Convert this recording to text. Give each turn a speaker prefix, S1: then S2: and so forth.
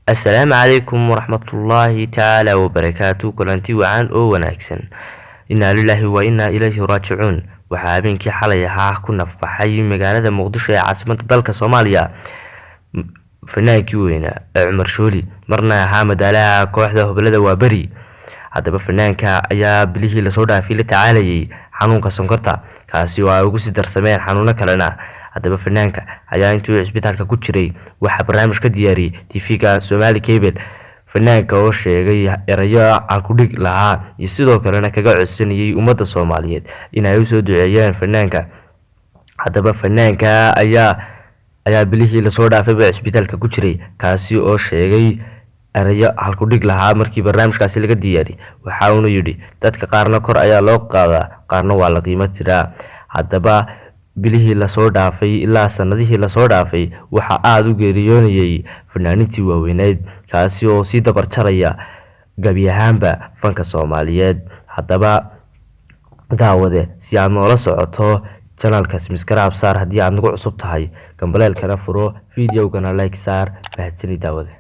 S1: السلام عليكم ورحمة الله تعالى وبركاته. كلانتي وعان او وناكسن إنا لله وإنا إليه راجعون. waxaa habeenkii xalay ahaa ku nafbaxay magaalada muqdisho ee caasimadda dalka Soomaaliya fanaankii weynaa Cumar Shooli marna ahaa madaalaha kooxda Hubalada Waabari. haddaba fanaanka ayaa bilihii la soo dhaafay la tacaalayay xanuunka sonkorta kaasi oo ay ugu sii darsameen xanuuno kalena. haddaba fanaanka ayaa intuu isbitaalka ku jiray waxa barnaamij ka diyaariyay TV-ga Somali Cable fanaanka oo sheegay erayo aan ku dhig lahaa iyo sidoo kalena kaga codsanayay ummadda Soomaaliyeed inay u soo duceeyaan fanaanka. haddaba fanaanka ayaa bilihii la soo dhaafay isbitaalka ku jiray kaasi oo sheegay erayo aan ku dhig lahaa markii barnaamijkaasi laga diyaariyay. waxa uu yidhi dadka qaarna kor ayaa loo qaadaa qaarna waa la qiimo tiraa. haddaba bilihii la soo dhaafay ilaa sanadihii la soo dhaafay waxa aad u geeriyoonayay fanaanintii waaweyneed kaasi oo si dabar jaraya gabi ahaanba fanka Soomaaliyeed. haddaba daawade si aad noola socoto channelka subscribe saar haddii aad nagu cusub tahay, gambaleelkana furo, videogana like saar. mahadsanid daawade.